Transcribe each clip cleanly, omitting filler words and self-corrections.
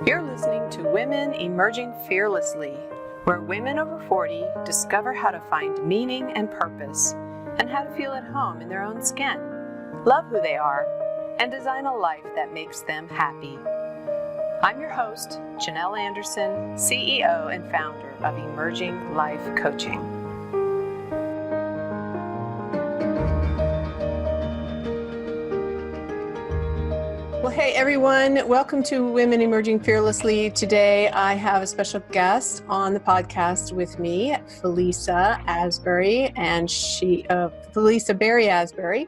You're listening to Women Emerging Fearlessly, where women over 40 discover how to find meaning and purpose, and how to feel at home in their own skin, love who they are, and design a life that makes them happy. I'm your host, Janelle Anderson, CEO and founder of Emerging Life Coaching. Well, hey everyone, welcome to Women Emerging Fearlessly. Today I have a special guest on the podcast with me, Falisa Asberry, and Falisa Berry-Asberry.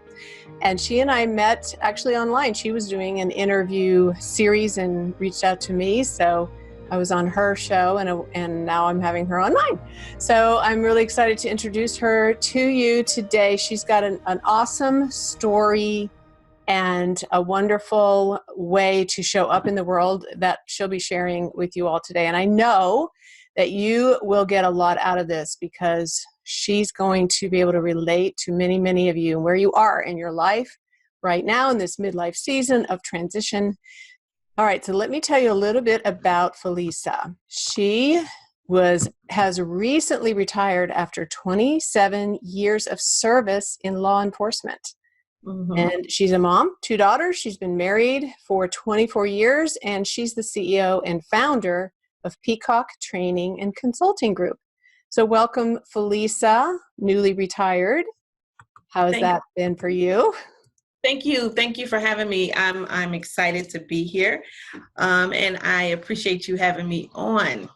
And she and I met actually online. She was doing an interview series and reached out to me. So I was on her show and now I'm having her on mine. So I'm really excited to introduce her to you today. She's got an awesome story and a wonderful way to show up in the world that she'll be sharing with you all today. And I know that you will get a lot out of this because she's going to be able to relate to many, many of you and where you are in your life right now in this midlife season of transition. All right, so let me tell you a little bit about Falisa. She has recently retired after 27 years of service in law enforcement. Mm-hmm. And she's a mom, 2 daughters. She's been married for 24 years, and she's the CEO and founder of Peacock Training and Consulting Group. So welcome, Falisa, newly retired. How has that been for you? Thank you. Thank you for having me. I'm excited to be here, and I appreciate you having me on.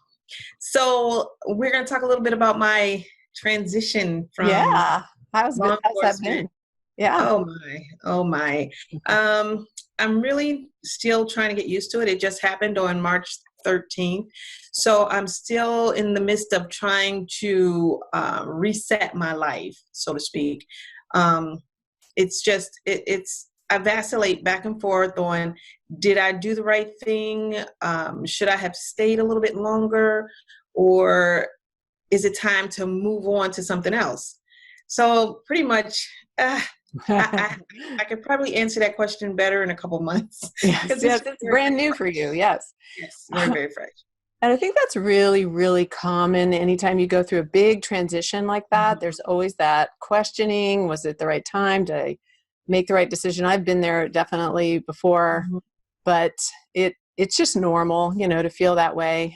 So we're going to talk a little bit about my transition from how's that been? Yeah. Oh my. I'm really still trying to get used to it. It just happened on March 13th. So I'm still in the midst of trying to reset my life, so to speak. I vacillate back and forth on, did I do the right thing? Should I have stayed a little bit longer? Or is it time to move on to something else? So pretty much, I could probably answer that question better in a couple months. Yes, it's brand new for you. Yes. Yes, very, very fresh. And I think that's really, really common. Anytime you go through a big transition like that, there's always that questioning. Was it the right time to make the right decision? I've been there definitely before, but it's just normal, to feel that way.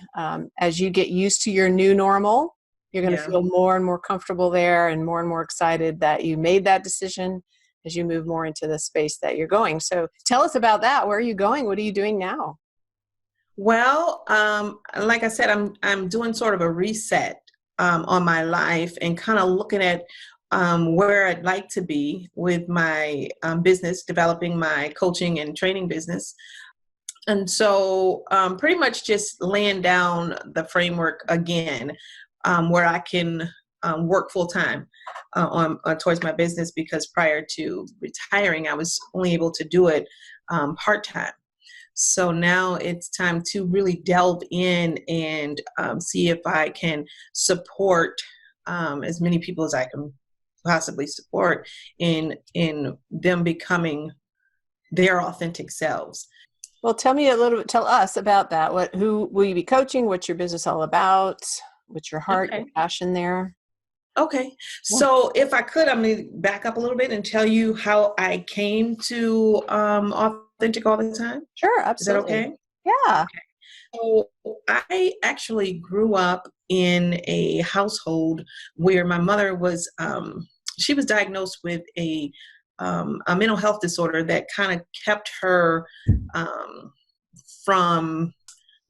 As you get used to your new normal, you're going to feel more and more comfortable there and more excited that you made that decision as you move more into the space that you're going. So tell us about that. Where are you going? What are you doing now? Well, like I said, I'm doing sort of a reset on my life and kind of looking at where I'd like to be with my business, developing my coaching and training business. And so pretty much just laying down the framework again, where I can work full time towards my business, because prior to retiring, I was only able to do it part time. So now it's time to really delve in and see if I can support as many people as I can possibly support in them becoming their authentic selves. Well, tell us about that. Who will you be coaching? What's your business all about? What's your heart, your passion there? Okay. So if I could, I'm going to back up a little bit and tell you how I came to Authentic All the Time. Sure, absolutely. Is that okay? Yeah. Okay. So I actually grew up in a household where my mother was, she was diagnosed with a mental health disorder that kind of kept her from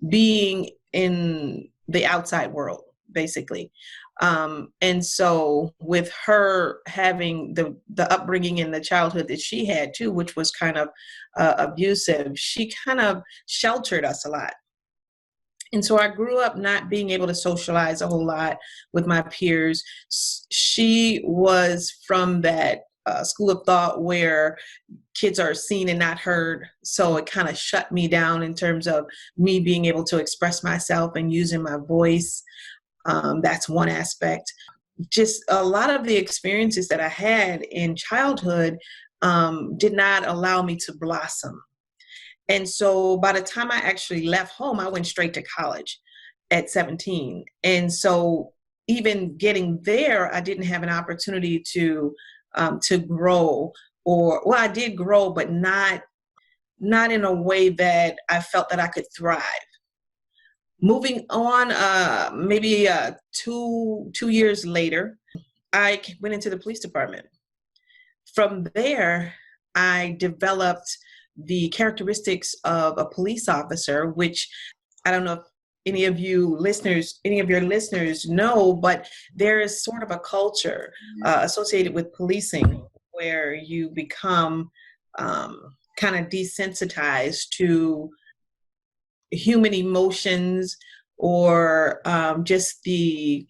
being in the outside world, basically. And so with her having the upbringing and the childhood that she had too, which was kind of abusive, she kind of sheltered us a lot. And so I grew up not being able to socialize a whole lot with my peers. She was from that school of thought where kids are seen and not heard. So it kind of shut me down in terms of me being able to express myself and using my voice. That's one aspect. Just a lot of the experiences that I had in childhood did not allow me to blossom. And so by the time I actually left home, I went straight to college at 17. And so even getting there, I didn't have an opportunity to grow, or well, I did grow, but not in a way that I felt that I could thrive. Moving on, maybe 2 years later, I went into the police department. From there, I developed the characteristics of a police officer, which I don't know if any of your listeners know, but there is sort of a culture associated with policing where you become kind of desensitized to human emotions, or just the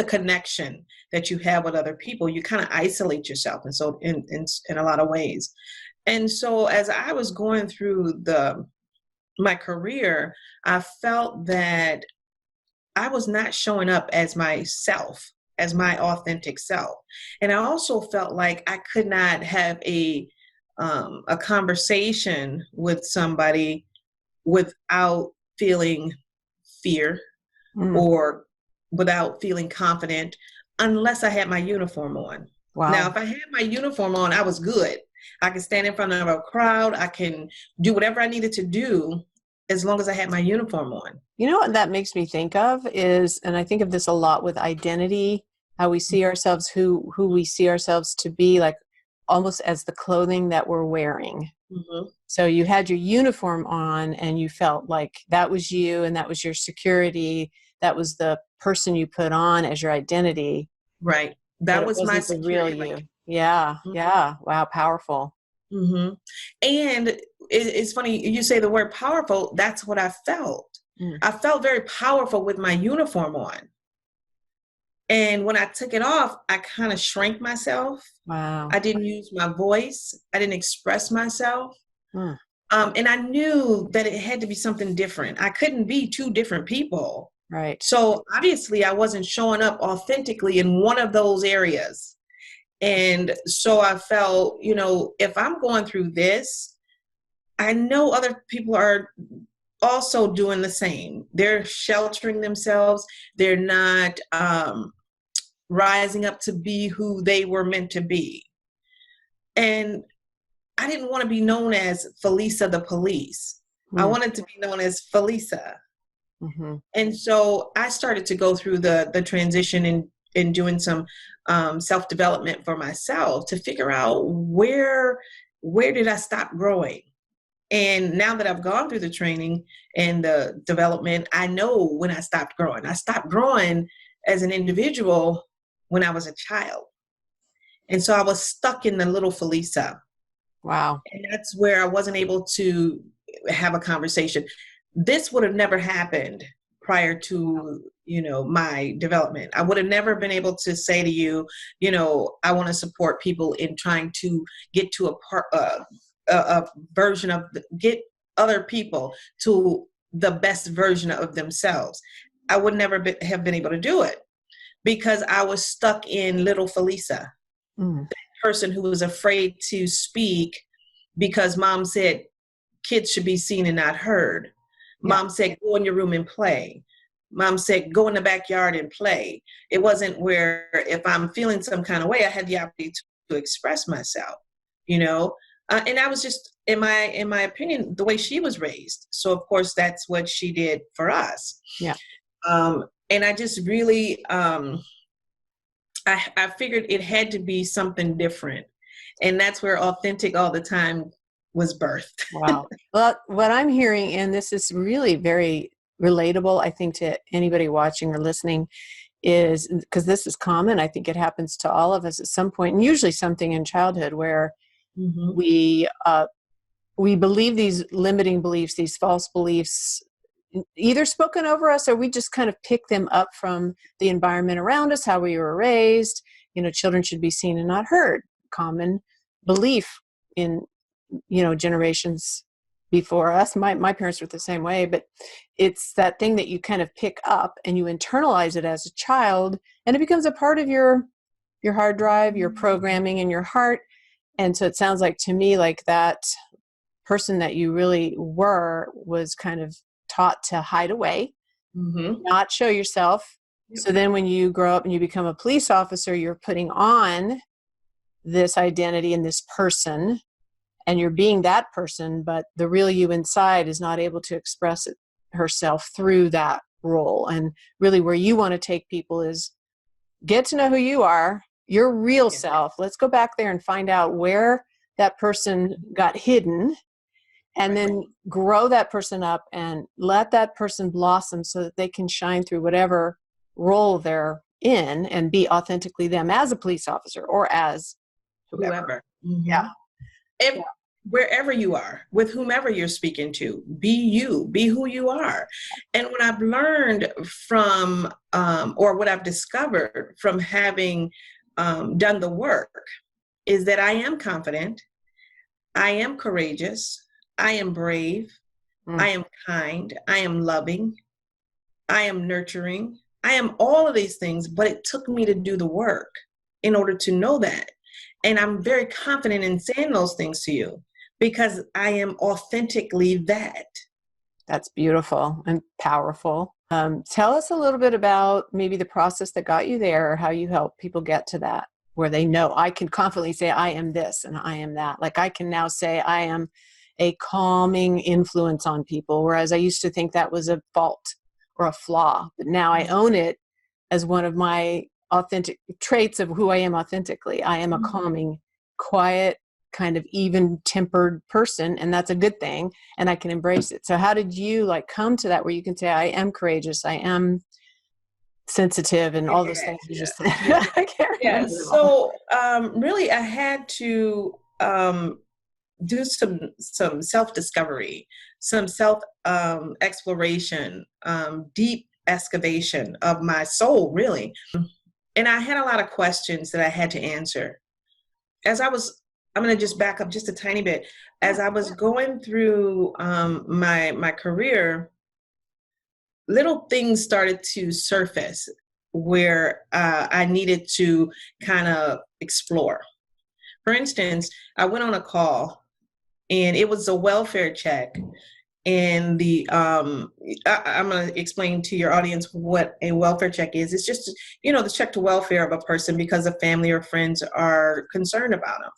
connection that you have with other people. You kind of isolate yourself, and so in a lot of ways. And so as I was going through my career, I felt that I was not showing up as myself, as my authentic self. And I also felt like I could not have a conversation with somebody without feeling fear or without feeling confident, unless I had my uniform on. Wow. Now, if I had my uniform on, I was good. I can stand in front of a crowd. I can do whatever I needed to do as long as I had my uniform on. You know what that makes me think of is, and I think of this a lot with identity, how we see ourselves, who we see ourselves to be, like almost as the clothing that we're wearing. Mm-hmm. So you had your uniform on and you felt like that was you and that was your security. That was the person you put on as your identity. Right. That was my security. Real you. Yeah. Mm-hmm. Yeah. Wow. Powerful. Mm-hmm. And it's funny, you say the word powerful. That's what I felt. I felt very powerful with my uniform on. And when I took it off, I kind of shrank myself. Wow. I didn't use my voice. I didn't express myself. And I knew that it had to be something different. I couldn't be two different people. Right. So obviously I wasn't showing up authentically in one of those areas. And so I felt, if I'm going through this, I know other people are also doing the same. They're sheltering themselves. They're not rising up to be who they were meant to be. And I didn't want to be known as Falisa the police. I wanted to be known as Falisa. Mm-hmm. And so I started to go through the transition in doing some self-development for myself to figure out where did I stop growing. And now that I've gone through the training and the development, I know when I stopped growing. I stopped growing as an individual when I was a child. And so I was stuck in the little Falisa. Wow. And that's where I wasn't able to have a conversation. This would have never happened prior to, my development. I would have never been able to say to you, I want to support people in trying to get to a version of, get other people to the best version of themselves. I would never have been able to do it because I was stuck in little Falisa, that person who was afraid to speak because mom said kids should be seen and not heard. Mom said, go in your room and play. Mom said, go in the backyard and play. It wasn't where if I'm feeling some kind of way, I had the opportunity to express myself, and I was just, in my opinion, the way she was raised. So of course, that's what she did for us. Yeah. And I just really, I figured it had to be something different. And that's where Authentic All the Time was birthed. Wow. Well, what I'm hearing, and this is really very relatable, I think, to anybody watching or listening, is because this is common. I think it happens to all of us at some point, and usually something in childhood where we believe these limiting beliefs, these false beliefs, either spoken over us, or we just kind of pick them up from the environment around us, how we were raised. Children should be seen and not heard. Common belief in, generations before us. My parents were the same way, but it's that thing that you kind of pick up and you internalize it as a child, and it becomes a part of your hard drive, your programming in your heart. And so it sounds like to me like that person that you really were was kind of taught to hide away, not show yourself. So then when you grow up and you become a police officer, you're putting on this identity and this person, and you're being that person, but the real you inside is not able to express herself through that role. And really where you want to take people is get to know who you are, your real self. Let's go back there and find out where that person got hidden, and then grow that person up and let that person blossom so that they can shine through whatever role they're in and be authentically them as a police officer or as whoever. Yeah. Wherever you are, with whomever you're speaking to, be you, be who you are. And what I've learned from, or what I've discovered from having done the work, is that I am confident, I am courageous, I am brave, I am kind, I am loving, I am nurturing, I am all of these things, but it took me to do the work in order to know that. And I'm very confident in saying those things to you because I am authentically that. That's beautiful and powerful. Tell us a little bit about maybe the process that got you there, or how you help people get to that, where they know I can confidently say I am this and I am that. Like I can now say I am a calming influence on people, whereas I used to think that was a fault or a flaw. But now I own it as one of my authentic traits of who I am authentically. I am a calming, quiet, kind of even-tempered person, and that's a good thing, and I can embrace it. So how did you come to that where you can say I am courageous, I am sensitive, and all those things you just said? I can't remember them all. So really I had to do some self-discovery, some self-exploration, deep excavation of my soul, really. And I had a lot of questions that I had to answer. I'm going to just back up just a tiny bit. As I was going through my career, little things started to surface where I needed to kind of explore. For instance, I went on a call, and it was a welfare check. And I'm going to explain to your audience what a welfare check is. It's just, the check to welfare of a person because a family or friends are concerned about them.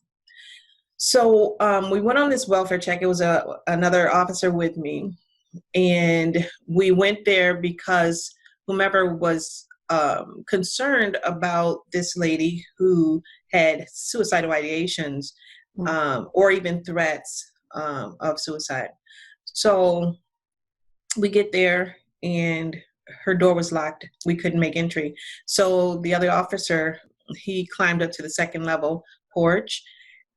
So we went on this welfare check. It was another officer with me. And we went there because whomever was concerned about this lady who had suicidal ideations or even threats of suicide. So we get there and her door was locked. We couldn't make entry. So the other officer, he climbed up to the second level porch,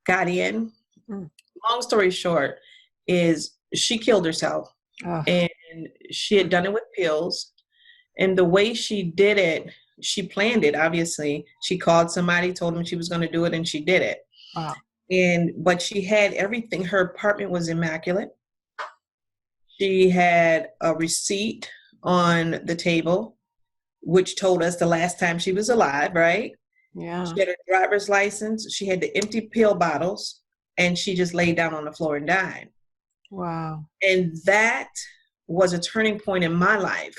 got in. Long story short is she killed herself. And she had done it with pills. And the way she did it, she planned it, obviously. She called somebody, told them she was going to do it, and she did it. Wow. But she had everything. Her apartment was immaculate. She had a receipt on the table, which told us the last time she was alive, right? Yeah. She had her driver's license. She had the empty pill bottles, and she just laid down on the floor and died. Wow. And that was a turning point in my life.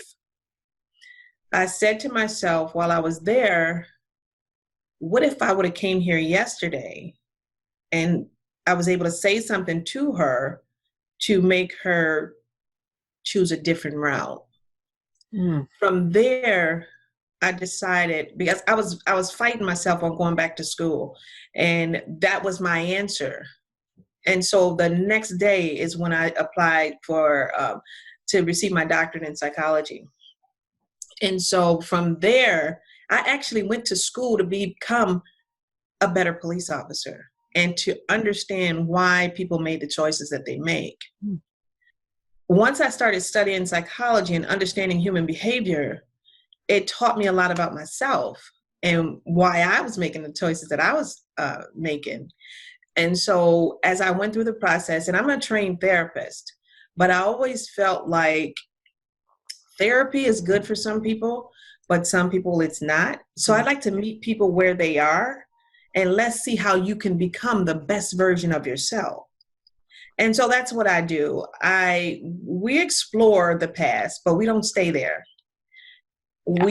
I said to myself while I was there, what if I would have came here yesterday and I was able to say something to her to make her choose a different route? From there, I decided, because I was fighting myself on going back to school, and that was my answer. And so the next day is when I applied to receive my doctorate in psychology. And so from there, I actually went to school to become a better police officer and to understand why people made the choices that they make. Once I started studying psychology and understanding human behavior, it taught me a lot about myself and why I was making the choices that I was making. And so as I went through the process, and I'm a trained therapist, but I always felt like therapy is good for some people, but some people it's not. So I'd like to meet people where they are, and let's see how you can become the best version of yourself. And so that's what I do. We explore the past, but we don't stay there. Yeah.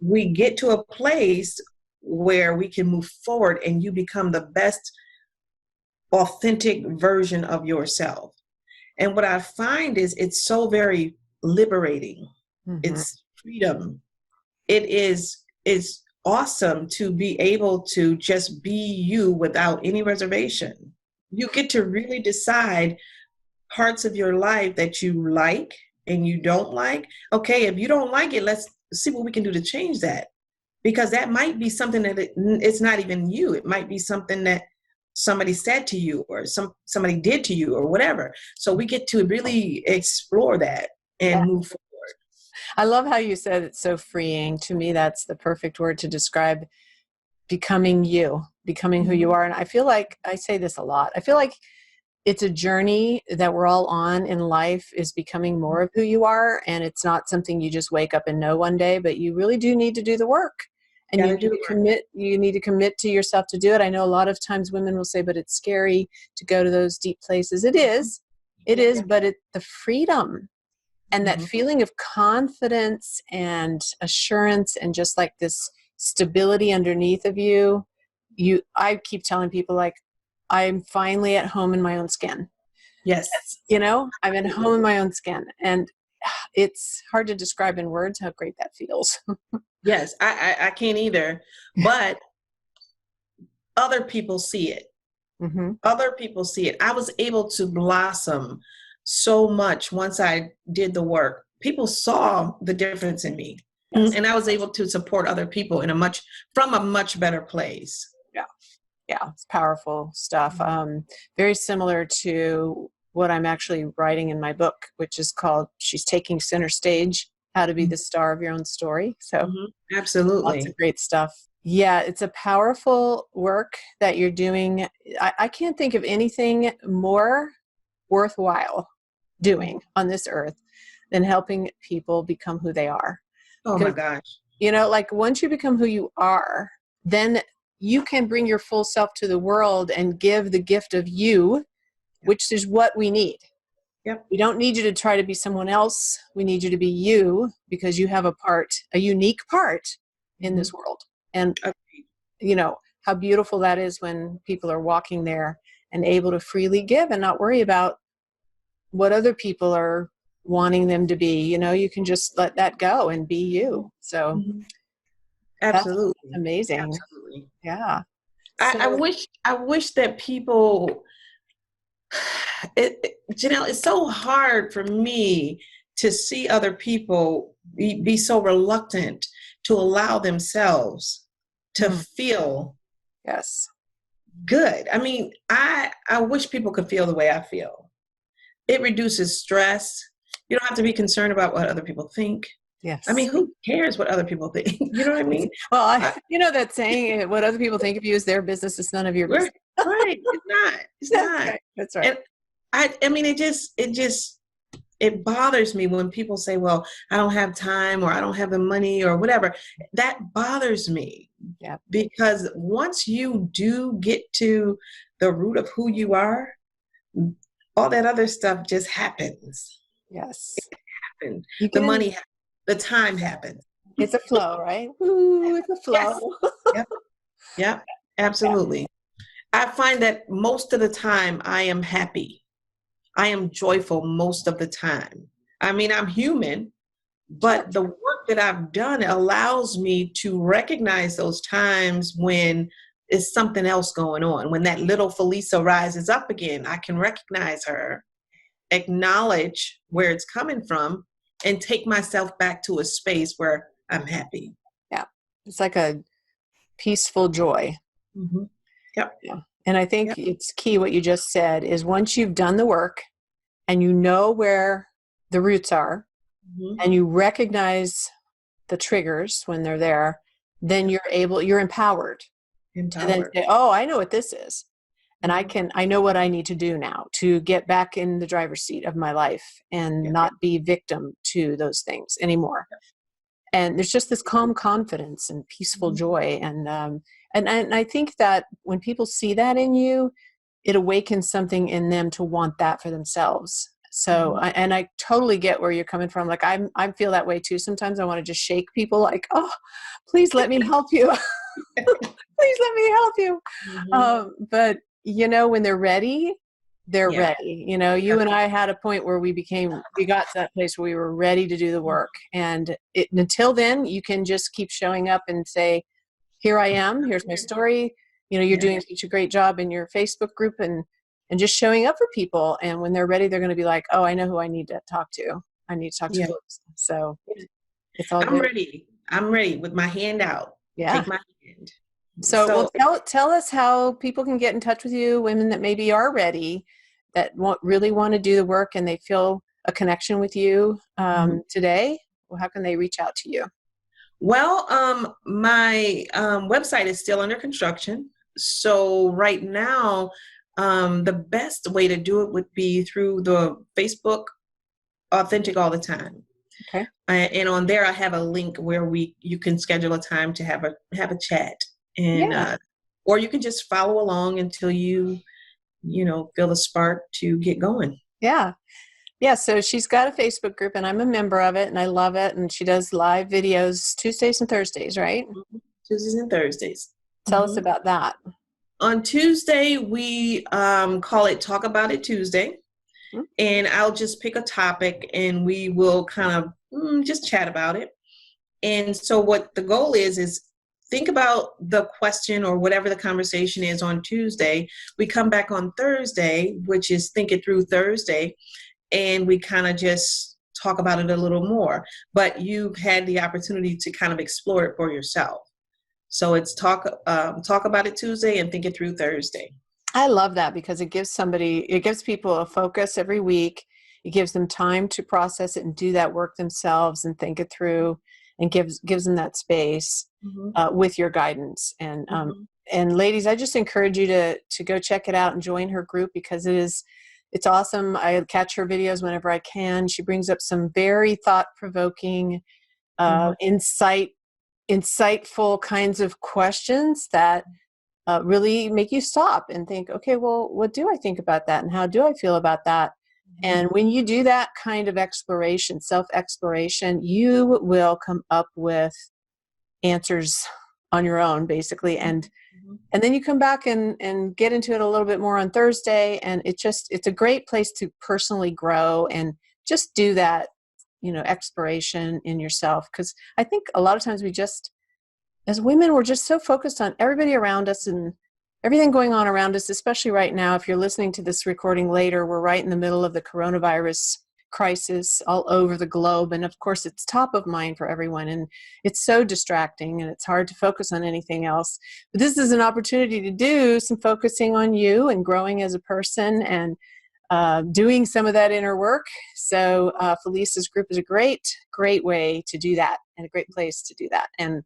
We get to a place where we can move forward and you become the best authentic version of yourself. And what I find is it's so very liberating. Mm-hmm. It's freedom. It's awesome to be able to just be you without any reservation. You get to really decide parts of your life that you like and you don't like. Okay, if you don't like it, let's see what we can do to change that. Because that might be something that it's not even you. It might be something that somebody said to you or somebody did to you or whatever. So we get to really explore that and move forward. I love how you said it's so freeing. To me, that's the perfect word to describe becoming you, becoming who you are. And I feel like I say this a lot. I feel like it's a journey that we're all on in life, is becoming more of who you are. And it's not something you just wake up and know one day, but you really do need to do the work. And you need to commit to yourself to do it. I know a lot of times women will say, but it's scary to go to those deep places. It is, but the freedom and that feeling of confidence and assurance and just like this stability underneath of you, I keep telling people, like, I'm finally at home in my own skin. Yes. I'm at home in my own skin. And it's hard to describe in words how great that feels. Yes, I can't either. But other people see it. Mm-hmm. Other people see it. I was able to blossom so much once I did the work. People saw the difference in me. Yes. And I was able to support other people from a much better place. Yeah, it's powerful stuff. Very similar to what I'm actually writing in my book, which is called She's Taking Center Stage, How to Be the Star of Your Own Story. So absolutely. Lots of great stuff. Yeah, it's a powerful work that you're doing. I can't think of anything more worthwhile doing on this earth than helping people become who they are. Oh my gosh. Like once you become who you are, then you can bring your full self to the world and give the gift of you, which is what we need. Yep. We don't need you to try to be someone else. We need you to be you, because you have a unique part in this world. And how beautiful that is when people are walking there and able to freely give and not worry about what other people are wanting them to be. You can just let that go and be you. So absolutely. That's amazing. Absolutely. Yeah. I wish that people, it's so hard for me to see other people be so reluctant to allow themselves to feel good. I mean, I wish people could feel the way I feel. It reduces stress. You don't have to be concerned about what other people think. Yes. I mean, who cares what other people think? You know what I mean? Well, that saying, what other people think of you is their business. It's none of your business. Right. It's not. It's not. Right. That's right. And I mean, it bothers me when people say, well, I don't have time or I don't have the money or whatever. That bothers me. Yeah. Because once you do get to the root of who you are, all that other stuff just happens. Yes. It happens. The money happens. The time happens. It's a flow, right? Ooh, it's a flow. Yes. Yep. Absolutely. Yeah. I find that most of the time I am happy. I am joyful most of the time. I mean, I'm human, but the work that I've done allows me to recognize those times when there's something else going on. When that little Falisa rises up again, I can recognize her, acknowledge where it's coming from, and take myself back to a space where I'm happy. Yeah. It's like a peaceful joy. Mm-hmm. Yep. Yeah. And I think it's key what you just said is once you've done the work and you know where the roots are and you recognize the triggers when they're there, then you're empowered. To then say, oh, I know what this is. And I know what I need to do now to get back in the driver's seat of my life and not be victim to those things anymore. And there's just this calm confidence and peaceful joy. And I think that when people see that in you, it awakens something in them to want that for themselves. So, I totally get where you're coming from. Like I feel that way too. Sometimes I want to just shake people like, oh, please let me help you. Please let me help you. But when they're ready, they're ready. You and I had a point where we got to that place where we were ready to do the work. And until then, you can just keep showing up and say, here I am, here's my story. You're doing such a great job in your Facebook group and just showing up for people. And when they're ready, they're going to be like, oh, I know who I need to talk to. I need to talk to Falisa. So it's all good. I'm ready with my hand out. Yeah. Take my hand. So tell us how people can get in touch with you, women that maybe are ready, that really want to do the work and they feel a connection with you today. Well, how can they reach out to you? Well, my website is still under construction. So right now, the best way to do it would be through the Facebook Authentic All the Time. Okay. And on there, I have a link where you can schedule a time to have a chat, and or you can just follow along until you feel the spark to get going. Yeah. Yeah. So she's got a Facebook group, and I'm a member of it, and I love it. And she does live videos Tuesdays and Thursdays, right? Tuesdays and Thursdays. Tell us about that. On Tuesday, we call it Talk About It Tuesday. And I'll just pick a topic and we will kind of just chat about it. And so what the goal is think about the question or whatever the conversation is on Tuesday. We come back on Thursday, which is Think It Through Thursday, and we kind of just talk about it a little more. But you've had the opportunity to kind of explore it for yourself. So it's talk about it Tuesday and Think It Through Thursday. I love that because it gives people a focus every week. It gives them time to process it and do that work themselves and think it through, and gives them that space with your guidance. And ladies, I just encourage you to go check it out and join her group because it's awesome. I catch her videos whenever I can. She brings up some very thought-provoking, insightful kinds of questions that really make you stop and think, okay, well, what do I think about that? And how do I feel about that? And when you do that kind of exploration, self-exploration, you will come up with answers on your own, basically. And then you come back and get into it a little bit more on Thursday. And it's a great place to personally grow and just do that, exploration in yourself. Because I think a lot of times as women, we're just so focused on everybody around us and everything going on around us, especially right now. If you're listening to this recording later, we're right in the middle of the coronavirus crisis all over the globe. And of course, it's top of mind for everyone. And it's so distracting and it's hard to focus on anything else. But this is an opportunity to do some focusing on you and growing as a person and doing some of that inner work. So Falisa's group is a great way to do that and a great place to do that. And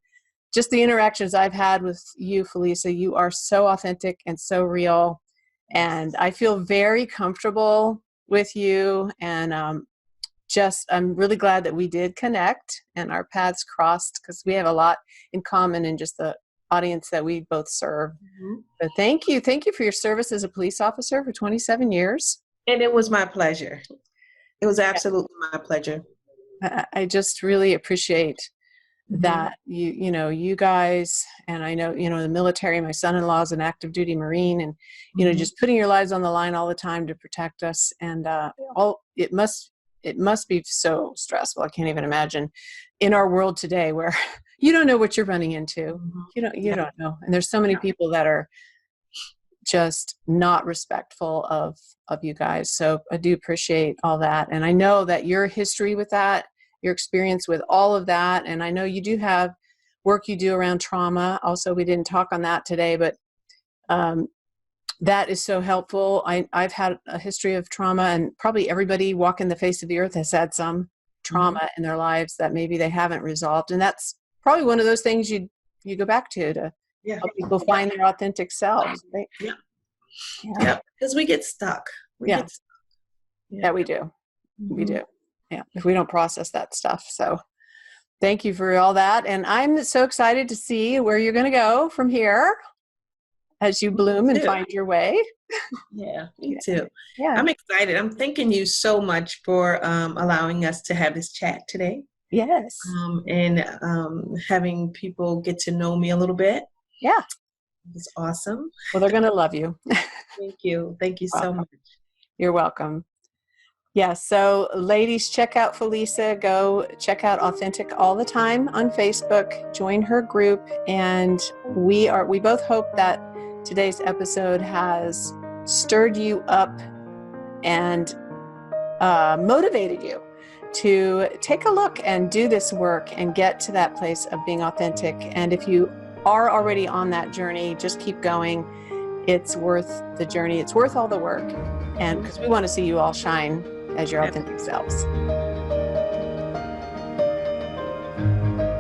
just the interactions I've had with you, Falisa, you are so authentic and so real. And I feel very comfortable with you. And I'm really glad that we did connect and our paths crossed because we have a lot in common in just the audience that we both serve. But thank you. Thank you for your service as a police officer for 27 years. And it was my pleasure. It was absolutely my pleasure. I just really appreciate that you guys, and I know, the military, my son-in-law is an active duty Marine, and, just putting your lives on the line all the time to protect us. And it must be so stressful. I can't even imagine in our world today where you don't know what you're running into. You don't know. And there's so many people that are just not respectful of you guys. So I do appreciate all that. And I know that your history with that, your experience with all of that. And I know you do have work you do around trauma. Also, we didn't talk on that today, but that is so helpful. I've had a history of trauma, and probably everybody walking the face of the earth has had some trauma in their lives that maybe they haven't resolved. And that's probably one of those things you go back to help people find their authentic selves. Right? Yeah. Because we get stuck. We get stuck. Yeah, we do. We do. Yeah, if we don't process that stuff. So thank you for all that. And I'm so excited to see where you're going to go from here. as you bloom and too. find your way. Yeah, me too. Yeah. I'm excited. I'm thanking you so much for allowing us to have this chat today. Yes. And having people get to know me a little bit. Yeah. It's awesome. Well, they're going to love you. Thank you. Thank you so much. You're welcome. Yeah, so ladies, check out Falisa. Go check out Authentic All the Time on Facebook. Join her group. And we both hope that today's episode has stirred you up and motivated you to take a look and do this work and get to that place of being authentic. And if you are already on that journey, just keep going. It's worth the journey. It's worth all the work. And because we want to see you all shine as your authentic selves.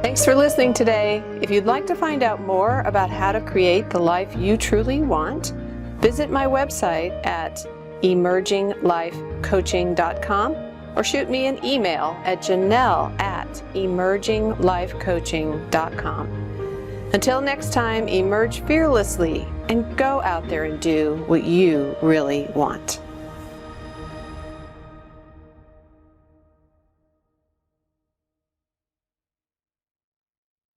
Thanks for listening today. If you'd like to find out more about how to create the life you truly want, visit my website at emerginglifecoaching.com or shoot me an email at janelle@emerginglifecoaching.com. Until next time, emerge fearlessly and go out there and do what you really want.